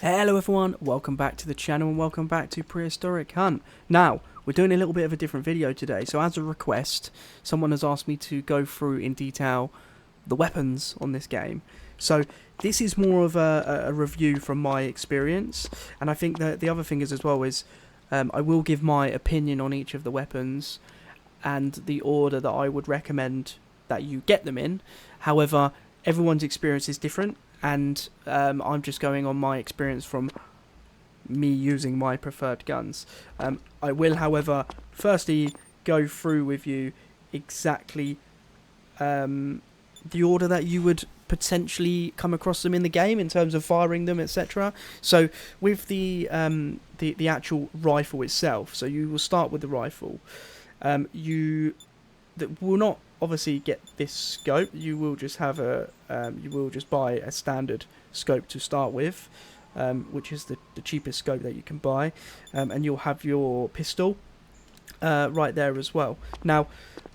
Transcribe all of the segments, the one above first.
Hello everyone, welcome back to the channel and welcome back to Prehistoric Hunt. Now, we're doing a little bit of a different video today, so as a request, someone has asked me to go through in detail the weapons on this game. So, this is more of a review from my experience, and I think that the other thing is as well is, I will give my opinion on each of the weapons and the order that I would recommend that you get them in. However, everyone's experience is different. And I'm just going on my experience from me using my preferred guns. I will, however, firstly go through with you exactly the order that you would potentially come across them in the game in terms of firing them, etc. So with the actual rifle itself, so you will start with the rifle. You will not obviously get this scope. You will just have you will just buy a standard scope to start with, which is the cheapest scope that you can buy, and you'll have your pistol right there as well. Now,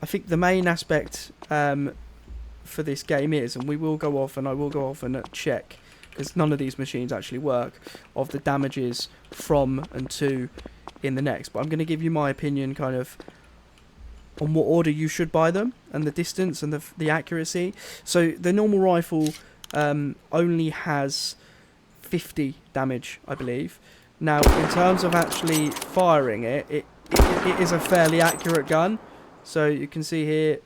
I think the main aspect for this game is, and we will go off, and I will go off and check, because none of these machines actually work, of the damages from and to in the next. But I'm going to give you my opinion, kind of, on what order you should buy them, and the distance and the accuracy. So the normal rifle only has 50 damage, I believe. Now, in terms of actually firing it, it is a fairly accurate gun. So you can see here,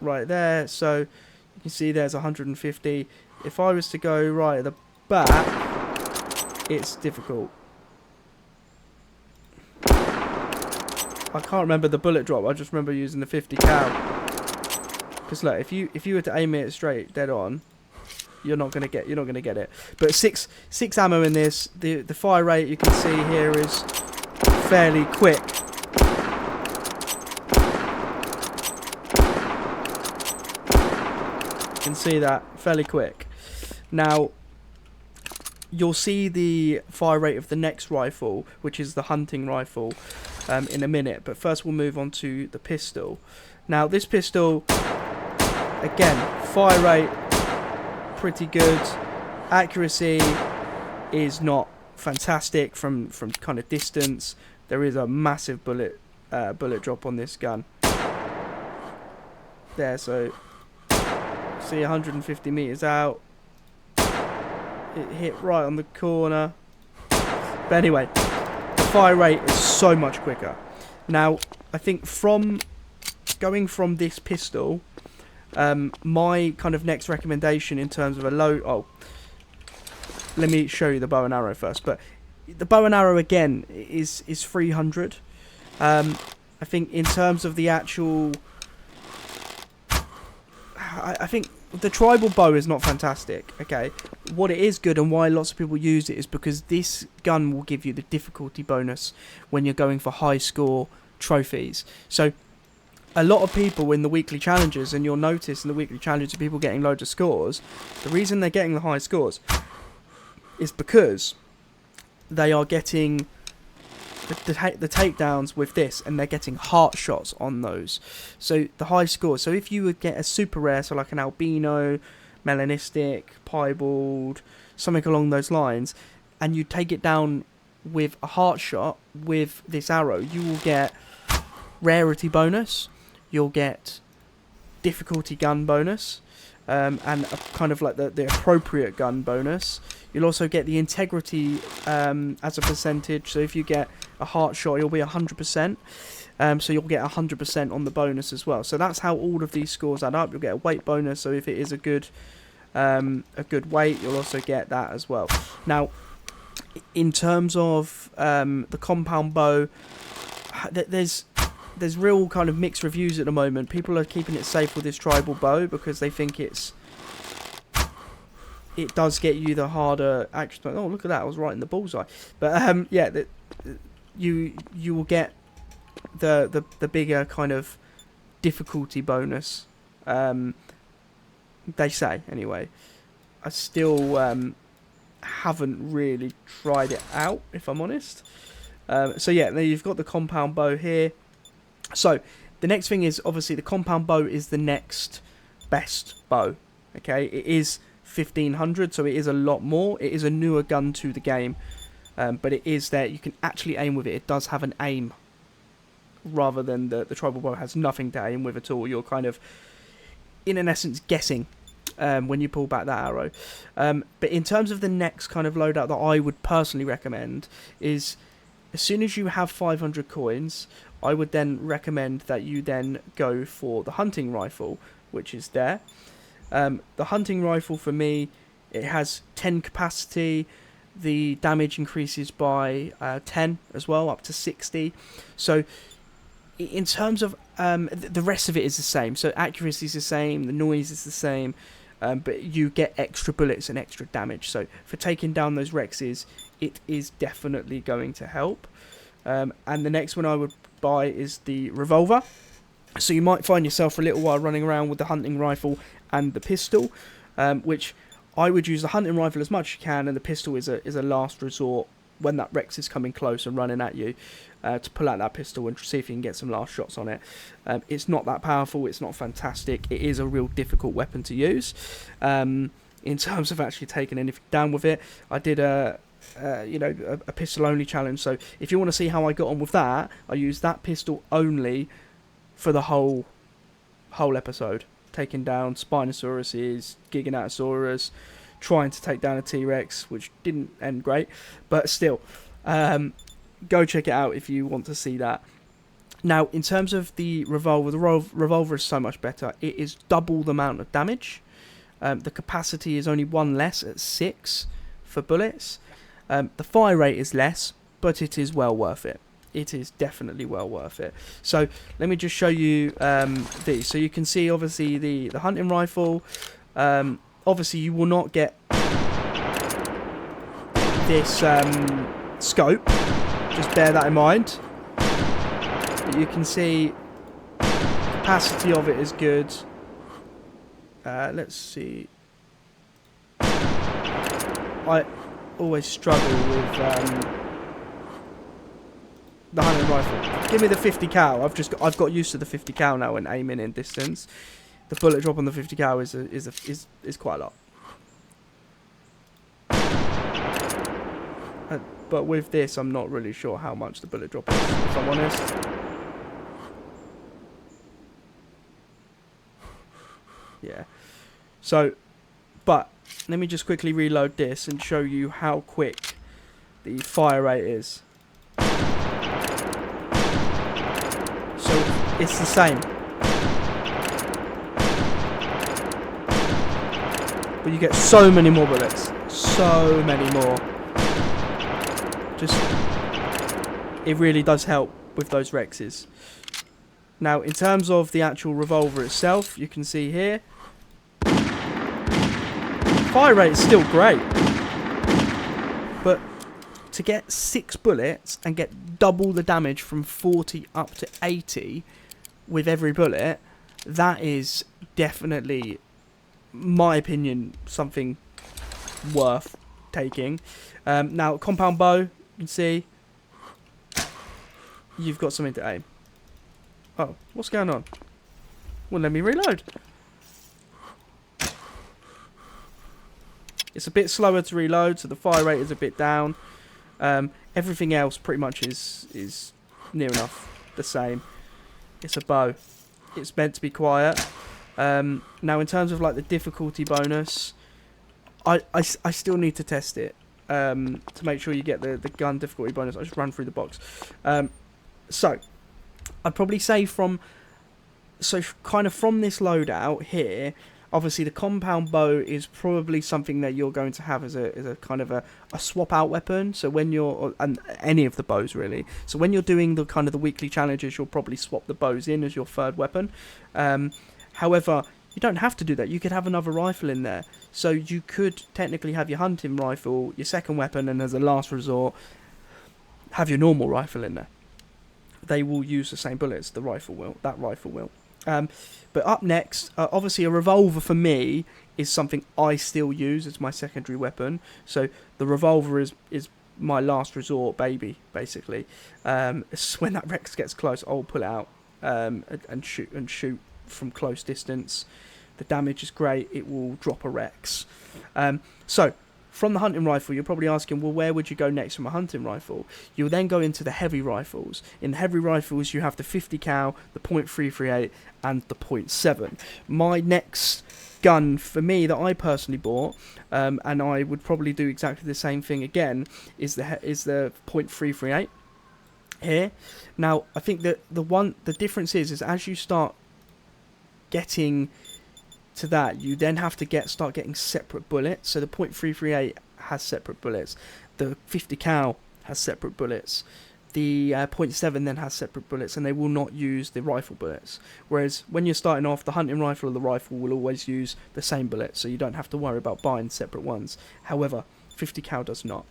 right there, so you can see there's 150. If I was to go right at the back, it's difficult. I can't remember the bullet drop. I just remember using the 50 cal. Because look, if you were to aim it straight dead on, you're not gonna get it. But six ammo in this. The fire rate you can see here is fairly quick. You can see that fairly quick. Now, you'll see the fire rate of the next rifle, which is the hunting rifle, in a minute. But first we'll move on to the pistol. Now this pistol, again, fire rate pretty good. Accuracy is not fantastic from kind of distance. There is a massive bullet drop on this gun. There, so see 150 meters out. It hit right on the corner. But anyway, the fire rate is so much quicker. Now, I think from going from this pistol, my kind of next recommendation in terms of a low... Oh, let me show you the bow and arrow first. But the bow and arrow, again, is 300. I think in terms of the actual... I think the tribal bow is not fantastic, okay? What it is good and why lots of people use it is because this gun will give you the difficulty bonus when you're going for high score trophies. So a lot of people in the weekly challenges, and you'll notice in the weekly challenges of people getting loads of scores, the reason they're getting the high scores is because they are getting the takedowns with this, and they're getting heart shots on those. So the high score. So if you would get a super rare, so like an albino, melanistic, piebald, something along those lines, and you take it down with a heart shot with this arrow, you will get rarity bonus, you'll get difficulty gun bonus, and a kind of like the appropriate gun bonus. You'll also get the integrity as a percentage. So if you get a heart shot, you'll be 100%. So you'll get 100% on the bonus as well. So that's how all of these scores add up. You'll get a weight bonus. So if it is a good weight, you'll also get that as well. Now, in terms of the compound bow, there's real kind of mixed reviews at the moment. People are keeping it safe with this tribal bow because they think it does get you the harder action. Oh, look at that! I was right in the bullseye. But yeah, you will get the bigger kind of difficulty bonus. They say anyway. I still haven't really tried it out, if I'm honest. So yeah, now you've got the compound bow here. So the next thing is obviously the compound bow is the next best bow. Okay, it is 1500, so it is a lot more. It is a newer gun to the game, but it is there. You can actually aim with it. It does have an aim, rather than the tribal bow has nothing to aim with at all. You're kind of, in an essence, guessing when you pull back that arrow. But in terms of the next kind of loadout that I would personally recommend is, as soon as you have 500 coins, I would then recommend that you then go for the hunting rifle, which is there. The hunting rifle, for me, it has 10 capacity. The damage increases by 10 as well, up to 60. So in terms of the rest of it is the same. So accuracy is the same, the noise is the same, but you get extra bullets and extra damage. So for taking down those Rexes, it is definitely going to help. And the next one I would buy is the revolver. So you might find yourself for a little while running around with the hunting rifle and the pistol, which I would use the hunting rifle as much as you can, and the pistol is a last resort when that Rex is coming close and running at you, to pull out that pistol and see if you can get some last shots on it. It's not that powerful, it's not fantastic, it is a real difficult weapon to use. In terms of actually taking anything down with it, I did a pistol only challenge, so if you want to see how I got on with that, I used that pistol only for the whole episode, taking down Spinosauruses, Giganotosaurus, trying to take down a T-Rex, which didn't end great, but still, go check it out if you want to see that. Now, in terms of the revolver, revolver is so much better. It is double the amount of damage. The capacity is only one less at 6 for bullets. The fire rate is less, but it is well worth it. It is definitely well worth it. So let me just show you these. So you can see obviously the hunting rifle. Obviously you will not get this scope. Just bear that in mind. But you can see capacity of it is good. Let's see. I always struggle with the hunting rifle. Give me the 50 cal. I've got used to the 50 cal now when aiming in distance. The bullet drop on the 50 cal is quite a lot. But with this, I'm not really sure how much the bullet drop is, if I'm honest. Yeah. So, but let me just quickly reload this and show you how quick the fire rate is. So it's the same, but you get so many more bullets, so many more. Just, it really does help with those Rexes. Now, in terms of the actual revolver itself, you can see here, fire rate is still great, but to get 6 bullets and get double the damage from 40 up to 80 with every bullet, that is definitely, my opinion, something worth taking. Now, compound bow, you can see you've got something to aim. Oh, what's going on? Well, let me reload. It's a bit slower to reload, so the fire rate is a bit down. Everything else pretty much is near enough the same. It's a bow. It's meant to be quiet. Now, in terms of like the difficulty bonus, I still need to test it to make sure you get the gun difficulty bonus. I just ran through the box. So I'd probably say from this loadout here, obviously the compound bow is probably something that you're going to have as a kind of a swap out weapon. So when you're, and any of the bows really, so when you're doing the kind of the weekly challenges, you'll probably swap the bows in as your third weapon. However, you don't have to do that. You could have another rifle in there, so you could technically have your hunting rifle, your second weapon, and as a last resort have your normal rifle in there. They will use the same bullets. That rifle will. But up next, obviously a revolver for me is something I still use as my secondary weapon. So the revolver is my last resort baby, basically. When that Rex gets close, I'll pull it out and shoot from close distance. The damage is great. It will drop a Rex. So, from the hunting rifle, you're probably asking, well, where would you go next from a hunting rifle? You'll then go into the heavy rifles. In the heavy rifles, you have the 50 cal, the .338, and the .7. My next gun for me that I personally bought, and I would probably do exactly the same thing again, is the .338 here. Now, I think that the difference is as you start getting to that, you then have to start getting separate bullets. So the .338 has separate bullets, the 50 cal has separate bullets, the .7 then has separate bullets, and they will not use the rifle bullets. Whereas when you're starting off, the hunting rifle or the rifle will always use the same bullets, so you don't have to worry about buying separate ones. However, 50 cal does not.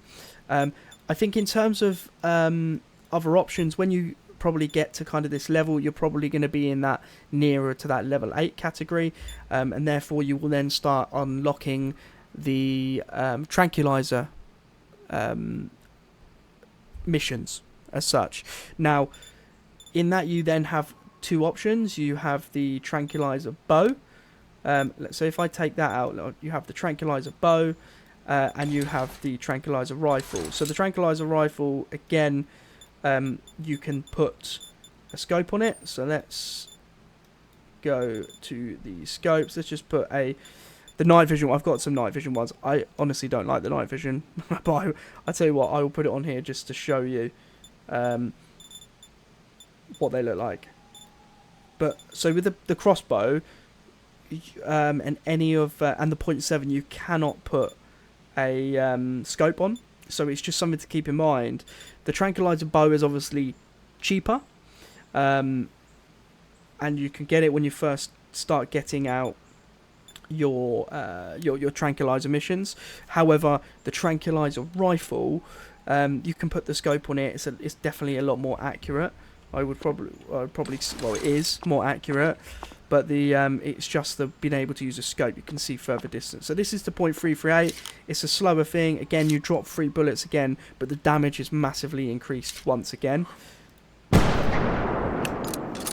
I think in terms of other options, when you probably get to kind of this level, you're probably going to be in that nearer to that level 8 category, and therefore you will then start unlocking the tranquilizer missions as such. Now, in that you then have two options. You have the tranquilizer bow. So if I take that out, you have the tranquilizer bow, and you have the tranquilizer rifle. So the tranquilizer rifle, again, you can put a scope on it. So let's go to the scopes. Let's just put the night vision. I've got some night vision ones. I honestly don't like the night vision, but I tell you what, I will put it on here just to show you what they look like. But so with the crossbow, and any of and the .7, you cannot put a scope on. So it's just something to keep in mind. The tranquilizer bow is obviously cheaper, and you can get it when you first start getting out your tranquilizer missions. However, the tranquilizer rifle, you can put the scope on it. It's definitely a lot more accurate. Well, it is more accurate, but it's just the being able to use a scope. You can see further distance. So this is the .338. It's a slower thing. Again, you drop 3 bullets again, but the damage is massively increased once again.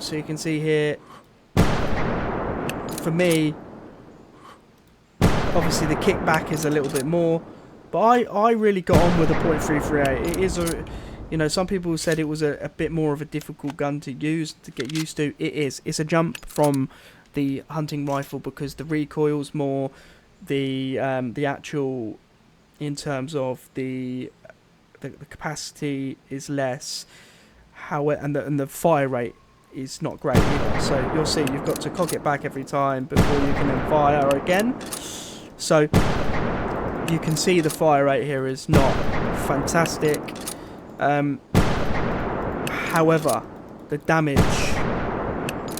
So you can see here, for me, obviously the kickback is a little bit more, but I really got on with the .338. It is some people said it was a bit more of a difficult gun to use, to get used to. It is. It's a jump from the hunting rifle because the recoil's more, the actual, in terms of the capacity is less, and the fire rate is not great either. So you'll see you've got to cock it back every time before you can then fire again. So you can see the fire rate here is not fantastic. However, the damage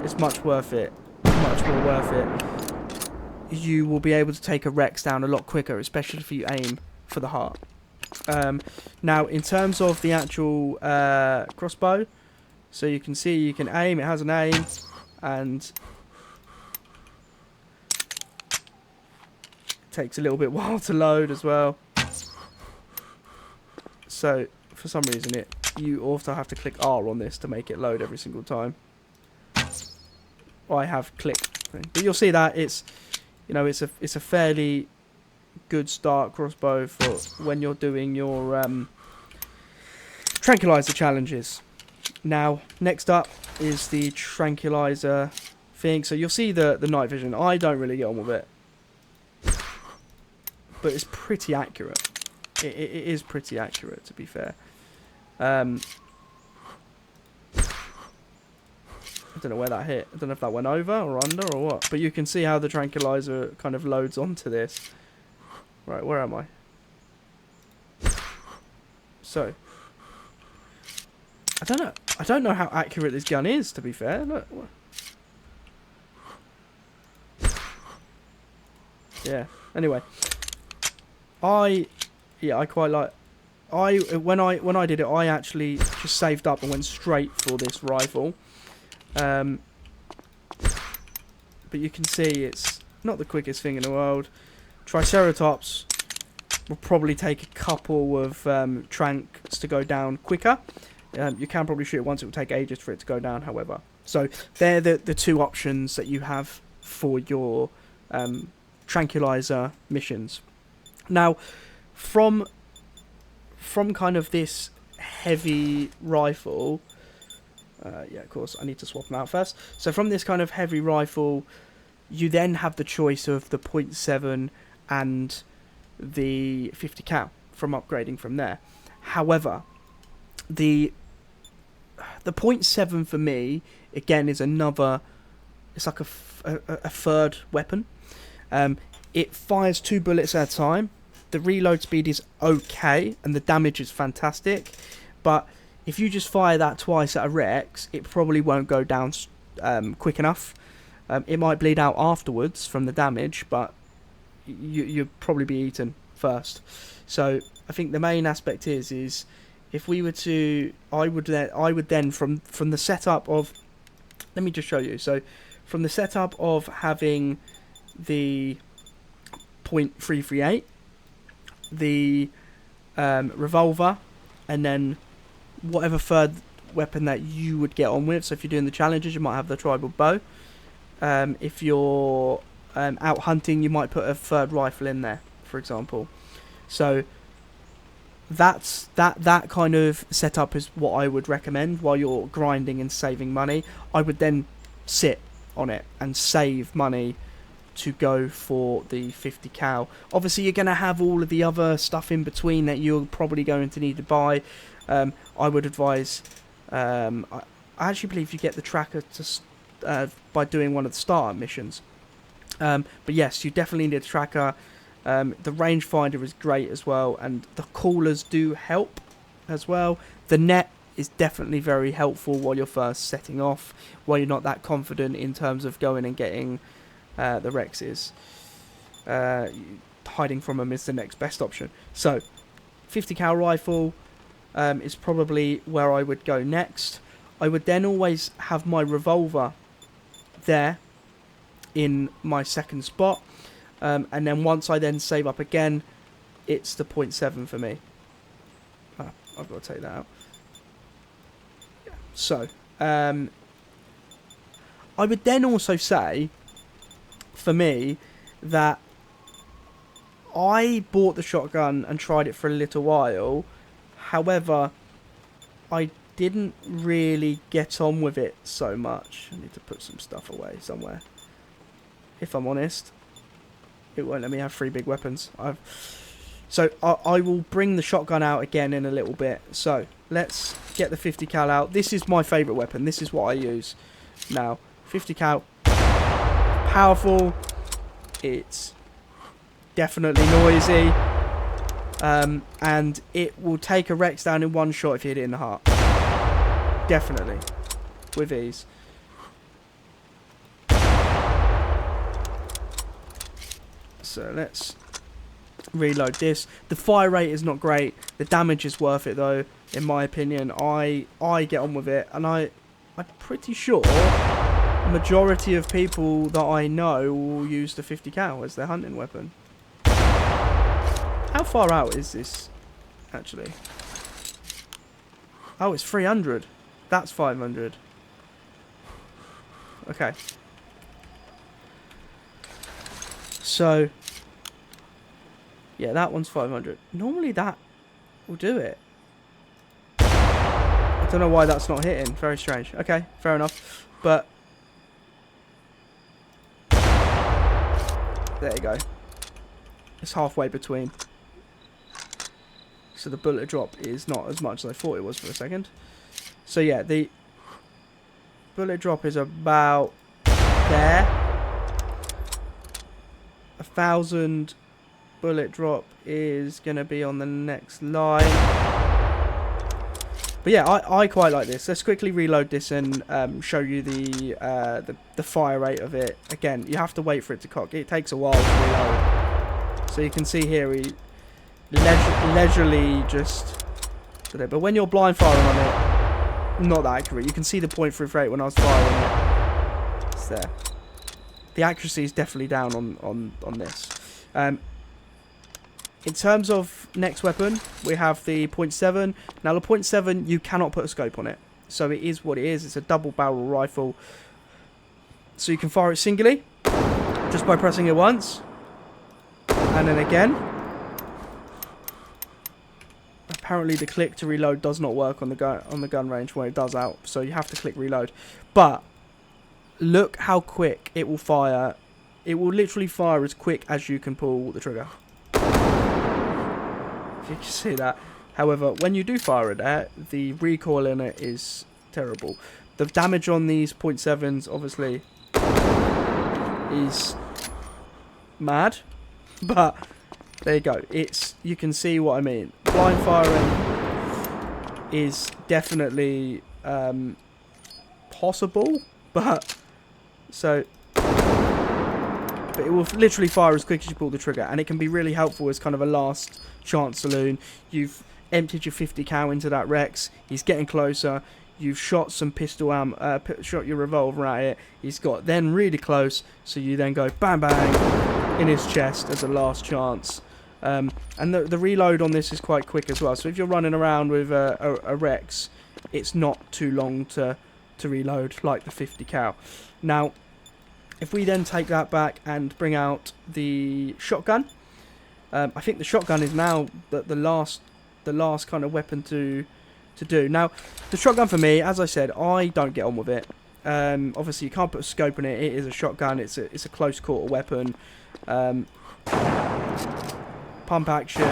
is much more worth it. You will be able to take a Rex down a lot quicker, especially if you aim for the heart. Now, in terms of the actual crossbow, so you can see you can aim. It has an aim, and it takes a little bit while to load as well. So for some reason you also have to click R on this to make it load every single time. I have clicked, but you'll see that it's a fairly good start crossbow for when you're doing your tranquilizer challenges. Now, next up is the tranquilizer thing. So you'll see the night vision. I don't really get on with it, but it's pretty accurate. It is pretty accurate, to be fair. I don't know where that hit. I don't know if that went over or under or what. But you can see how the tranquilizer kind of loads onto this. Right, where am I? So, I don't know. I don't know how accurate this gun is, to be fair. Look. Yeah. Anyway, I quite like. When I did it, I actually just saved up and went straight for this rifle. But you can see it's not the quickest thing in the world. Triceratops will probably take a couple of tranks to go down quicker. You can probably shoot it once. It will take ages for it to go down, however. So they're the two options that you have for your tranquilizer missions. Now, from kind of this heavy rifle, yeah, of course, I need to swap them out first. So from this kind of heavy rifle, you then have the choice of the .7 and the 50 cal from upgrading from there. However, the .7 for me, again, is another, it's like a third weapon. It fires 2 bullets at a time. The reload speed is okay, and the damage is fantastic. But if you just fire that twice at a Rex, it probably won't go down quick enough. It might bleed out afterwards from the damage, but you'll probably be eaten first. So I think the main aspect is if we were to, I would then from the setup of, let me just show you. So from the setup of having the .338, the revolver, and then whatever third weapon that you would get on with. So if you're doing the challenges, you might have the tribal bow. If you're out hunting, you might put a third rifle in there, for example. So that kind of setup is what I would recommend while you're grinding and saving money. I would then sit on it and save money to go for the 50 cal. Obviously, you're going to have all of the other stuff in between that you're probably going to need to buy. I would advise, I actually believe you get the tracker to by doing one of the starter missions. But yes, you definitely need a tracker. The rangefinder is great as well, and the coolers do help as well. The net is definitely very helpful while you're first setting off, while you're not that confident in terms of going and getting the Rexes. Hiding from them is the next best option. So 50 cal rifle is probably where I would go next. I would then always have my revolver there in my second spot, and then once I then save up again, it's the .7 for me. I've got to take that out. So I would then also say, for me, that I bought the shotgun and tried it for a little while. However, I didn't really get on with it so much. I need to put some stuff away somewhere. If I'm honest, it won't let me have 3 big weapons. So I will bring the shotgun out again in a little bit. So let's get the 50 cal out. This is my favourite weapon. This is what I use now. 50 cal, powerful. It's definitely noisy. And it will take a Rex down in one shot if you hit it in the heart. Definitely. With ease. So let's reload this. The fire rate is not great. The damage is worth it though, in my opinion. I get on with it, and I'm pretty sure majority of people that I know will use the 50 cal as their hunting weapon. How far out is this, actually? Oh, it's 300. That's 500. Okay. So, yeah, that one's 500. Normally that will do it. I don't know why that's not hitting. Very strange. Okay, fair enough. But there you go. It's halfway between. So the bullet drop is not as much as I thought it was for a second. So yeah, the bullet drop is about there. 1,000 bullet drop is going to be on the next line. But yeah, I quite like this. Let's quickly reload this and show you the fire rate of it. Again, you have to wait for it to cock. It takes a while to reload. So you can see here he leisurely just did it. But when you're blind firing on it, not that accurate. You can see the .338 when I was firing it. It's there. The accuracy is definitely down on this. In terms of next weapon, we have the .7. Now the .7, you cannot put a scope on it. So it is what it is. It's a double barrel rifle. So you can fire it singly, just by pressing it once, and then again. Apparently the click to reload does not work on the gun range when it does out, so you have to click reload. But look how quick it will fire. It will literally fire as quick as you can pull the trigger. If you can see that. However, when you do fire it there, the recoil in it is terrible. The damage on these .7s obviously is mad, but there you go. You can see what I mean. Blind firing is definitely possible, but it will literally fire as quick as you pull the trigger, and it can be really helpful as kind of a last chance saloon. You've emptied your 50 cal into that Rex. He's getting closer. You've shot some pistol ammo, shot your revolver at it. He's got then really close, so you then go bang bang in his chest as a last chance. And the reload on this is quite quick as well. So if you're running around with a Rex, it's not too long to reload like the 50 cal. Now, if we then take that back and bring out the shotgun, I think the shotgun is now the last kind of weapon to do. Now, the shotgun for me, as I said, I don't get on with it. Obviously, you can't put a scope in it. It is a shotgun. It's a close quarter weapon. Pump action.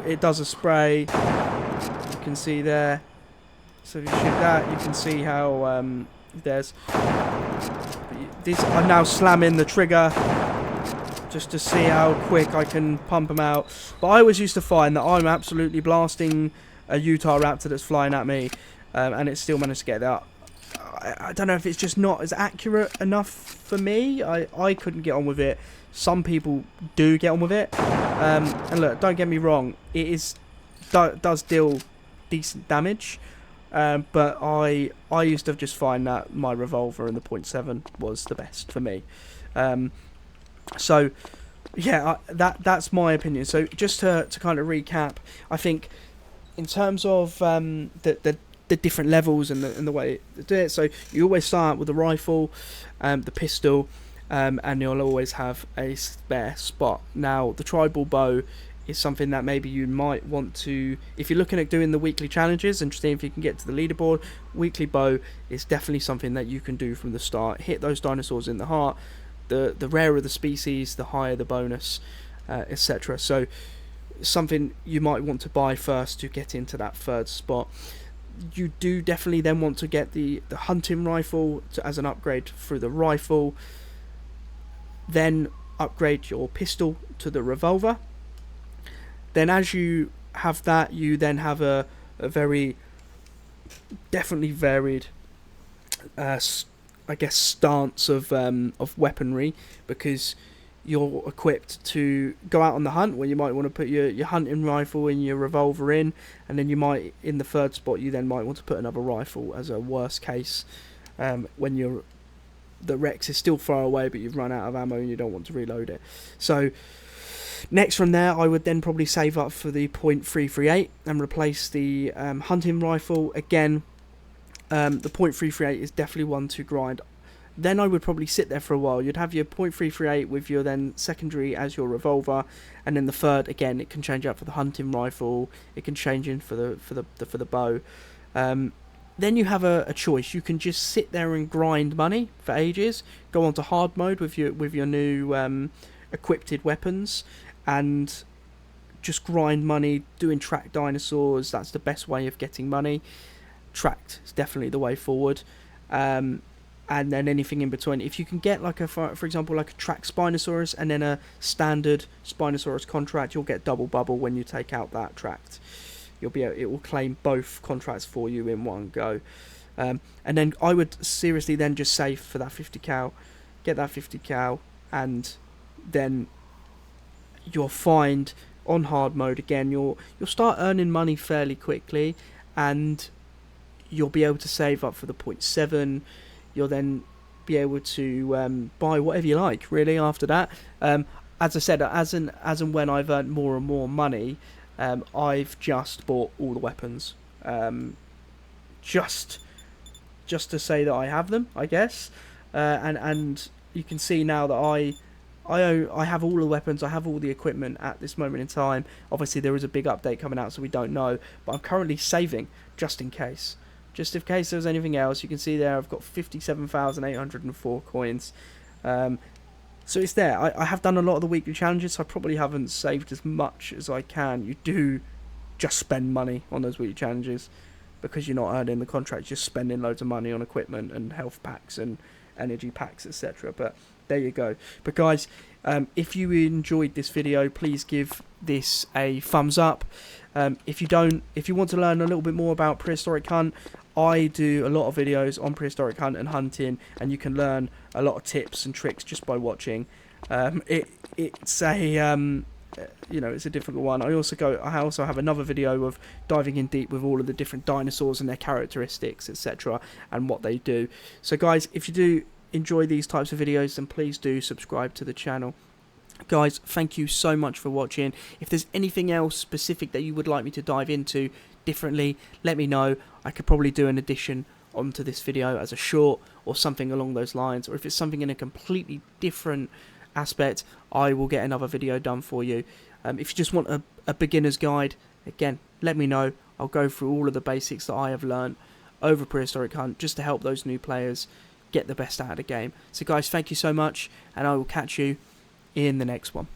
It does a spray. You can see there. So if you shoot that, you can see how there's. I'm now slamming the trigger just to see how quick I can pump them out. But I always used to find that I'm absolutely blasting a Utah Raptor that's flying at me, and it still managed to get that. I don't know if it's just not as accurate enough for me. I couldn't get on with it. Some people do get on with it. And look, don't get me wrong, it does deal decent damage. But I used to just find that my revolver and the .7 was the best for me. So yeah, that's my opinion. So just to kind of recap, I think in terms of the different levels and the way to do it. So you always start with the rifle, the pistol, and you'll always have a spare spot. Now the tribal bow is something that maybe you might want to, if you're looking at doing the weekly challenges and seeing if you can get to the leaderboard, weekly bow is definitely something that you can do from the start. Hit those dinosaurs in the heart. The rarer the species, the higher the bonus, etc. So something you might want to buy first to get into that third spot. You do definitely then want to get the hunting rifle as an upgrade through the rifle. Then upgrade your pistol to the revolver. Then as you have that, you then have a very definitely varied I guess stance of weaponry, because you're equipped to go out on the hunt, where you might want to put your hunting rifle and your revolver in, and then you might, in the third spot, you then might want to put another rifle as a worst case, when the Rex is still far away but you've run out of ammo and you don't want to reload it. So next from there, I would then probably save up for the .338 and replace the hunting rifle. Again, the .338 is definitely one to grind. Then I would probably sit there for a while. You'd have your .338 with your then secondary as your revolver, and then the third, again, it can change out for the hunting rifle. It can change in for the bow. Then you have a choice. You can just sit there and grind money for ages. Go on to hard mode with your new equipped weapons, and just grind money doing tracked dinosaurs. That's the best way of getting money. Tracked is definitely the way forward. And then anything in between. If you can get like for example, like a tracked Spinosaurus and then a standard Spinosaurus contract, you'll get double bubble when you take out that tracked. It will claim both contracts for you in one go. And then I would seriously then just save for that 50 cal, get that 50 cal, and then you'll find on hard mode again, you'll start earning money fairly quickly, and you'll be able to save up for the .7. You'll then be able to buy whatever you like, really, after that. As I said, as and when I've earned more and more money, I've just bought all the weapons. Just to say that I have them, I guess. And you can see now that I have all the weapons, I have all the equipment at this moment in time. Obviously there is a big update coming out, so we don't know, but I'm currently saving just in case. Just in case there's anything else. You can see there I've got 57,804 coins. So it's there. I have done a lot of the weekly challenges, so I probably haven't saved as much as I can. You do just spend money on those weekly challenges because you're not earning the contract, just spending loads of money on equipment and health packs and energy packs, etc. But there you go. But guys, if you enjoyed this video, please give this a thumbs up. If you want to learn a little bit more about Prehistoric Hunt, I do a lot of videos on Prehistoric Hunt and hunting, and you can learn a lot of tips and tricks just by watching. It's a it's a difficult one. I also have another video of diving in deep with all of the different dinosaurs and their characteristics, etc., and what they do. So guys, if you do enjoy these types of videos, then please do subscribe to the channel. Guys, thank you so much for watching. If there's anything else specific that you would like me to dive into differently, let me know. I could probably do an addition onto this video as a short or something along those lines, or if it's something in a completely different aspect, I will get another video done for you. If you just want a beginner's guide, again, let me know. I'll go through all of the basics that I have learned over Prehistoric Hunt just to help those new players get the best out of the game. So guys, thank you so much, and I will catch you in the next one.